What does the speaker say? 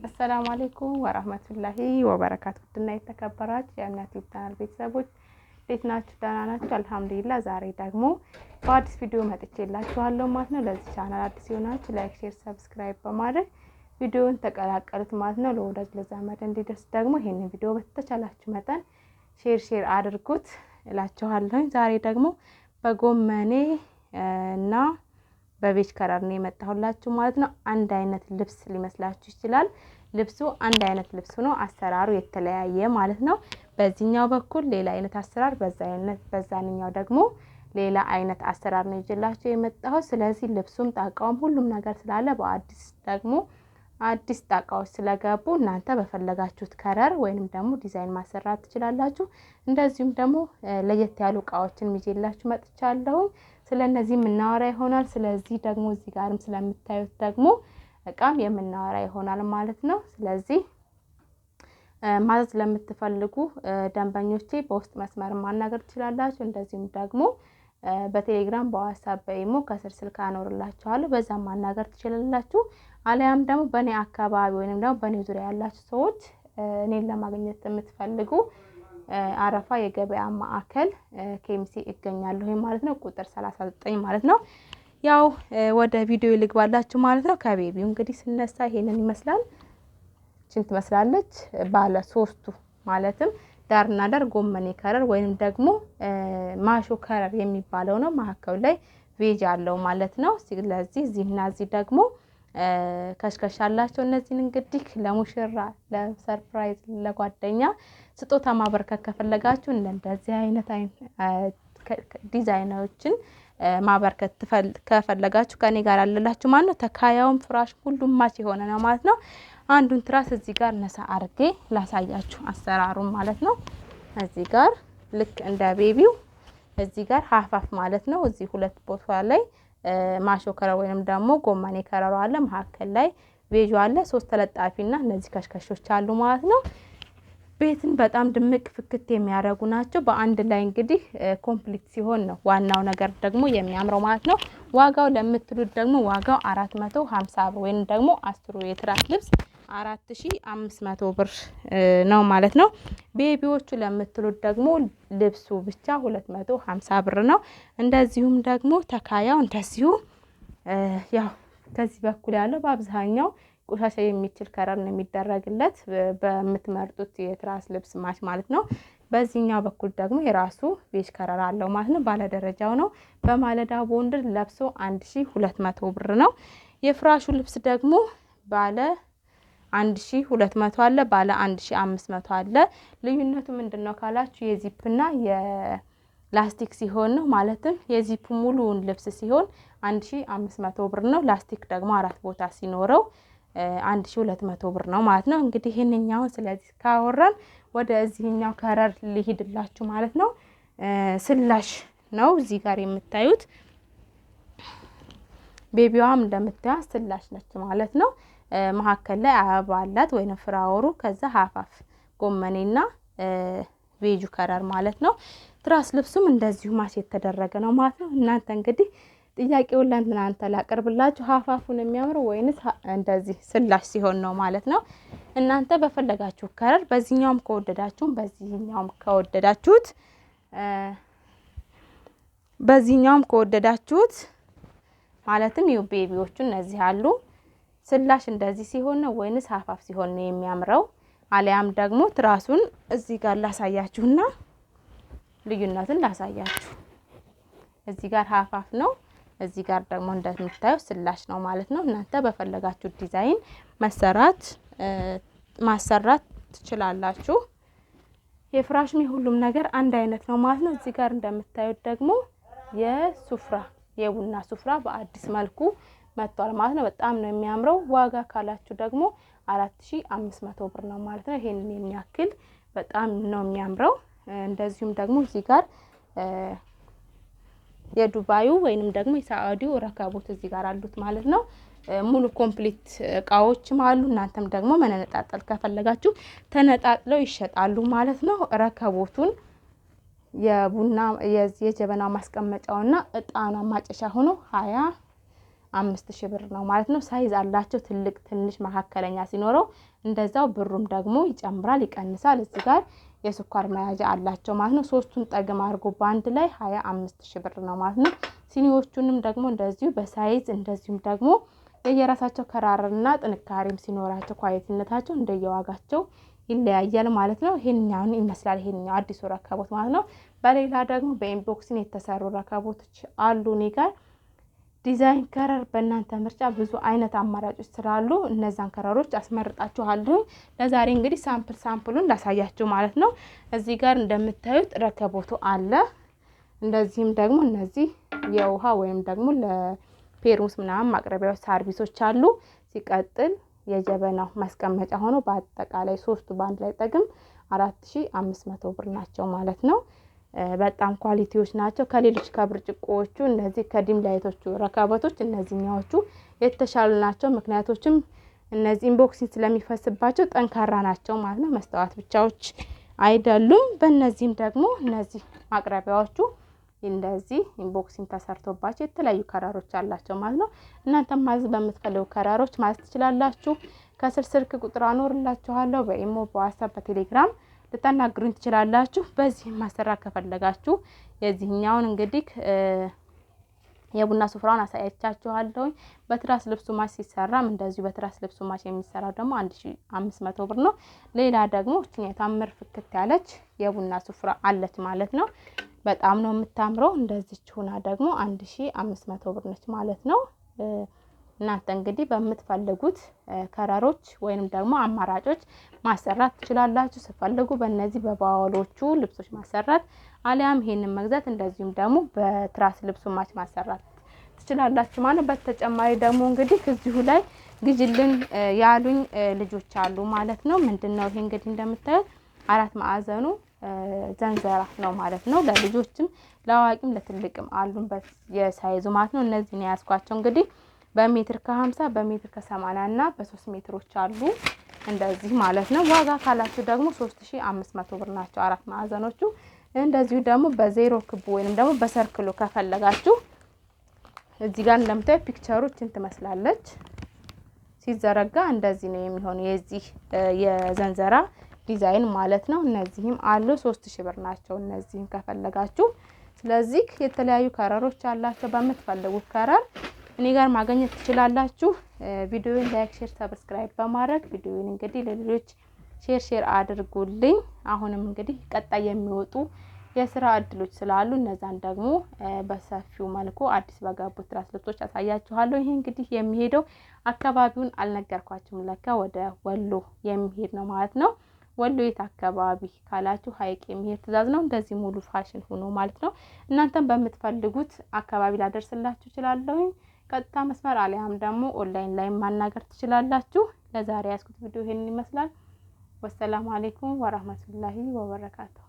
السلام عليكم ورحمة الله وبركاته دنا የተከበራችሁ የእምነት ቻናል ቤተሰቦች እንዴት ናችሁ? ደህና ናችሁ? አልሐምዱሊላህ። ዛሬ ደግሞ በአዲስ ቪዲዮ መጥቼላችኋለሁ ማለት ነው። ለዚህ ቻናል አዲስ የሆናችሁ ላይክ፣ ሼር፣ ሰብስክራይብ በማድረግ ቪዲዮውን ተቀላቀሉት ማለት ነው። ለወዳጅ ለዘመድ እንዲደርስ ደግሞ ይሄንን ቪዲዮ በተቻላችሁ መጠን ሼር አድርጉት እላችኋለሁ። ዛሬ ደግሞ በጎመኔ እና በቤጅ ከለር ነው የመጣሁላችሁ ማለት ነው። አንድ አይነት ልብስ ሊመስላችሁ ይችላል። ልብሱ አንድ አይነት ልብስ ነው፣ አሰራሩ የተለያየ ማለት ነው። በዚህኛው በኩል ሌላ አይነት አሰራር፣ በዛኛው ደግሞ ሌላ አይነት አሰራር ነው ይዤላችሁ የመጣሁት። ስለዚህ ልብሱም ጣቃውም ሁሉም ነገር ስላለ በአዲስ ደግሞ አዲስ ጣቃዎች ስለገቡ እናንተ በፈለጋችሁት ከለር ወይንም ደግሞ ዲዛይን ማሰራት ትችላላችሁ። እንደዚሁም ደግሞ ለየት ያሉ እቃዎችን ይዤላችሁ መጥቻለሁ። ስለነዚህ የምናወራ ይሆናል። ስለዚህ ደግሞ እዚህ ጋርም ስለምታዩት ደግሞ እቃም የምናወራ ይሆናል ማለት ነው። ስለዚህ ማዘዝ ለምትፈልጉ ደንበኞቼ በውስጥ መስመር ማናገር ትችላላችሁ። እንደዚሁም ደግሞ በቴሌግራም በዋትስአፕ በኢሞ ከስር ስልክ አኖርላችኋለሁ፣ በዛ ማናገር ትችላላችሁ። አሊያም ደግሞ በኔ አካባቢ ወይንም ደግሞ በኔ ዙሪያ ያላችሁ ሰዎች እኔን ለማግኘት የምትፈልጉ አረፋ የገበያ ማዕከል ኬሚሲ እገኛለሁ ማለት ነው። ቁጥር 39 ማለት ነው። ያው ወደ ቪዲዮ ልግባላችሁ ማለት ነው። ከቤቢው እንግዲህ ስነሳ ይሄንን ይመስላል። እቺን ትመስላለች ባለ ሶስቱ ማለትም ዳርና ዳር ጎመኔ ከለር ወይንም ደግሞ ማሾ ከለር የሚባለው ነው። መሀከሉ ላይ ቬጅ አለው ማለት ነው። ስለዚህ እዚህና እዚህ ደግሞ ከሽከሽ አላቸው። እነዚህን እንግዲህ ለሙሽራ ለሰርፕራይዝ ለጓደኛ ስጦታ ማበርከት ከፈለጋችሁ እንደዚህ አይነት ዲዛይኖችን ማበርከት ከፈለጋችሁ ከኔ ጋር አለላችሁ ማለት ነው። ተካያውም ፍራሽ ሁሉም ማች የሆነ ነው ማለት ነው። አንዱን ትራስ እዚህ ጋር ነሳ አርጌ ላሳያችሁ አሰራሩን ማለት ነው። እዚህ ጋር ልክ እንደ ቤቢው እዚህ ጋር ሀፋፍ ማለት ነው። እዚህ ሁለት ቦታ ላይ ማሾ ከለር ወይንም ደግሞ ጎመኔ ከለር አለ፣ መሀከል ላይ ቬጁ አለ። ሶስት ተለጣፊና እነዚህ ከሽከሾች አሉ ማለት ነው። ቤትን በጣም ድምቅ ፍክት የሚያደርጉ ናቸው። በአንድ ላይ እንግዲህ ኮምፕሊት ሲሆን ነው ዋናው ነገር ደግሞ የሚያምረው ማለት ነው። ዋጋው ለምትሉት ደግሞ ዋጋው 450 ብር ወይንም ደግሞ 10 የትራስ ልብስ 4500 ብር ነው ማለት ነው። ቤቢዎቹ ለምትሉት ደግሞ ልብሱ ብቻ 250 ብር ነው። እንደዚሁም ደግሞ ተካያው እንደዚሁ ያው ከዚህ በኩል ያለው በአብዛኛው ቆሻሻ የሚችል ከለር ነው የሚደረግለት በምትመርጡት የትራስ ልብስ ማች ማለት ነው። በዚህኛው በኩል ደግሞ የራሱ ቤጅ ከለር አለው ማለት ነው። ባለ ደረጃው ነው። በማለዳ ቦንድ ለብሶ 1200 ብር ነው። የፍራሹ ልብስ ደግሞ ባለ 1200 አለ፣ ባለ 1500 አለ። ልዩነቱ ምንድነው ካላችሁ የዚፕና የላስቲክ ሲሆን ነው። ማለትም የዚፕ ሙሉውን ልብስ ሲሆን 1500 ብር ነው። ላስቲክ ደግሞ 4 ቦታ ሲኖረው 1200 ብር ነው ማለት ነው። እንግዲህ ይሄንኛው ስለዚህ ካወራን ወደ እዚህኛው ከለር ሊሄድላችሁ ማለት ነው። ስላሽ ነው እዚህ ጋር የምታዩት። ቤቢዋም እንደምታዩት ስላሽ ነች ማለት ነው። መሀከል ላይ አበባ አላት ወይንም ፍራወሩ፣ ከዛ ሀፋፍ ጎመኔና ቬጁ ከለር ማለት ነው። ትራስ ልብሱም እንደዚሁ ማች የተደረገ ነው ማለት ነው። እናንተ እንግዲህ ጥያቄውን ለእናንተ ላቀርብላችሁ፣ ሀፋፉን የሚያምረው ወይንስ እንደዚህ ስላሽ ሲሆን ነው ማለት ነው። እናንተ በፈለጋችሁ ከለር በዚህኛውም ከወደዳችሁም በዚህኛውም ከወደዳችሁት ማለትም ይኸው ቤቢዎቹ እነዚህ አሉ። ስላሽ እንደዚህ ሲሆን ነው ወይንስ ሀፋፍ ሲሆን ነው የሚያምረው? አሊያም ደግሞ ትራሱን እዚህ ጋር ላሳያችሁና ልዩነቱን ላሳያችሁ። እዚህ ጋር ሀፋፍ ነው፣ እዚህ ጋር ደግሞ እንደምታዩት ስላሽ ነው ማለት ነው። እናንተ በፈለጋችሁ ዲዛይን ማሰራት ትችላላችሁ። የፍራሽም ሁሉም ነገር አንድ አይነት ነው ማለት ነው። እዚህ ጋር እንደምታዩት ደግሞ የቡና ሱፍራ በአዲስ መልኩ መጥቷል ማለት ነው። በጣም ነው የሚያምረው። ዋጋ ካላችሁ ደግሞ 4500 ብር ነው ማለት ነው። ይሄንን የሚያክል በጣም ነው የሚያምረው። እንደዚሁም ደግሞ እዚህ ጋር የዱባዩ ወይንም ደግሞ የሳዑዲው ረከቦት እዚህ ጋር አሉት ማለት ነው። ሙሉ ኮምፕሊት እቃዎችም አሉ። እናንተም ደግሞ መነጣጠል ከፈለጋችሁ ተነጣጥለው ይሸጣሉ ማለት ነው። ረከቦቱን የቡና የጀበና ማስቀመጫውና እጣኗ ማጨሻ ሆኖ 5000 ብር ነው ማለት ነው። ሳይዝ አላቸው ትልቅ ትንሽ መካከለኛ ሲኖረው እንደዛው ብሩም ደግሞ ይጨምራል ይቀንሳል። እዚህ ጋር የስኳር መያዣ አላቸው ማለት ነው። ሶስቱን ጠግም አድርጎ ባንድ ላይ 25000 ብር ነው ማለት ነው። ሲኒዎቹንም ደግሞ እንደዚሁ በሳይዝ እንደዚሁም ደግሞ የየራሳቸው ከራርና ጥንካሬም ሲኖራቸው ኳሊቲነታቸው እንደየዋጋቸው ይለያያል ማለት ነው። ይሄንኛውን ይመስላል ይሄንኛው አዲሱ ረከቦት ማለት ነው። በሌላ ደግሞ በኢንቦክስን የተሰሩ ረከቦቶች አሉ እኔ ጋር ዲዛይን ከረር በእናንተ ምርጫ ብዙ አይነት አማራጮች ስላሉ እነዛን ከረሮች አስመርጣችኋለሁ። ለዛሬ እንግዲህ ሳምፕሉን ላሳያችሁ ማለት ነው። እዚህ ጋር እንደምታዩት ረከቦቱ አለ። እንደዚህም ደግሞ እነዚህ የውሃ ወይም ደግሞ ለፔሩስ ምናምን ማቅረቢያዎች ሰርቪሶች አሉ። ሲቀጥል የጀበናው ማስቀመጫ ሆኖ በአጠቃላይ ሶስቱ ባንድ ላይ ጠግም 4500 ብር ናቸው ማለት ነው። በጣም ኳሊቲዎች ናቸው። ከሌሎች ከብርጭቆዎቹ እነዚህ ከዲም ላይቶቹ ረከቦቶች እነዚህኛዎቹ የተሻሉ ናቸው። ምክንያቶችም እነዚህ ኢንቦክሲንግ ስለሚፈስባቸው ጠንካራ ናቸው ማለት ነው። መስታወት ብቻዎች አይደሉም። በእነዚህም ደግሞ እነዚህ ማቅረቢያዎቹ እንደዚህ ኢንቦክሲንግ ተሰርቶባቸው የተለያዩ ከረሮች አላቸው ማለት ነው። እናንተም ማዘዝ በምትፈልጉ ከረሮች ማዘዝ ትችላላችሁ። ከስር ስልክ ቁጥር አኖርላችኋለሁ። በኢሞ በዋትስአፕ በቴሌግራም ልታናግሩኝ ትችላላችሁ። በዚህ ማሰራት ከፈለጋችሁ የዚህኛውን እንግዲህ የቡና ሱፍራውን አሳያቻችኋለሁ። በትራስ ልብሱ ማች ሲሰራም እንደዚሁ በትራስ ልብሱ ማች የሚሰራው ደግሞ 1500 ብር ነው። ሌላ ደግሞ እቺ ታምር ፍክት ያለች የቡና ሱፍራ አለች ማለት ነው። በጣም ነው የምታምረው። እንደዚች ሆና ደግሞ 1500 ብር ነች ማለት ነው። እናንተ እንግዲህ በምትፈልጉት ከረሮች ወይንም ደግሞ አማራጮች ማሰራት ትችላላችሁ። ሲፈልጉ በእነዚህ በባወሎቹ ልብሶች ማሰራት አሊያም ይሄንን መግዛት እንደዚሁም ደግሞ በትራስ ልብሱ ማች ማሰራት ትችላላችሁ ማለት። በተጨማሪ ደግሞ እንግዲህ እዚሁ ላይ ግጅልን ያሉኝ ልጆች አሉ ማለት ነው። ምንድነው ይሄ እንግዲህ እንደምታዩት 4 ማዕዘኑ ዘንዘራ ነው ማለት ነው። ለልጆችም ለአዋቂም ለትልቅም አሉበት የሳይዙ ማለት ነው። እነዚህ ነው ያስኳቸው እንግዲህ በሜትር ከ50 በሜትር ከ80 እና በ3 ሜትሮች አሉ እንደዚህ ማለት ነው። ዋጋ ካላችሁ ደግሞ 3500 ብር ናቸው 4 ማዕዘኖቹ። እንደዚሁ ደግሞ በዜሮ ክብ ወይንም ደግሞ በሰርክሉ ከፈለጋችሁ እዚህ ጋር እንደምታዩ ፒክቸሮችን ትመስላለች። ሲዘረጋ እንደዚህ ነው የሚሆነው የዚህ የዘንዘራ ዲዛይን ማለት ነው። እነዚህም አሉ 3000 ብር ናቸው እነዚህን ከፈለጋችሁ። ስለዚህ የተለያዩ ከረሮች አላቸው። በምትፈልጉት ከረር እኔ ጋር ማግኘት ትችላላችሁ። ቪዲዮውን ላይክ፣ ሼር፣ ሰብስክራይብ በማድረግ ቪዲዮውን እንግዲህ ለሌሎች ሼር አድርጉልኝ። አሁንም እንግዲህ ቀጣይ የሚወጡ የስራ እድሎች ስላሉ እነዛን ደግሞ በሰፊው መልኩ አዲስ በገቡት ትራስ ልብሶች አሳያችኋለሁ። ይሄ እንግዲህ የሚሄደው አካባቢውን አልነገርኳችሁም ለካ ወደ ወሎ የሚሄድ ነው ማለት ነው። ወሎ የት አካባቢ ካላችሁ ሀይቅ የሚሄድ ትዕዛዝ ነው። እንደዚህ ሙሉ ፋሽን ሆኖ ማለት ነው። እናንተም በምትፈልጉት አካባቢ ላደርስላችሁ እችላለሁ። ቀጥታ መስመር አሊያም ደግሞ ኦንላይን ላይ ማናገር ትችላላችሁ። ለዛሬ ያስኩት ቪዲዮ ይሄንን ይመስላል። ወሰላሙ አለይኩም ወራህመቱላሂ ወበረካቱ።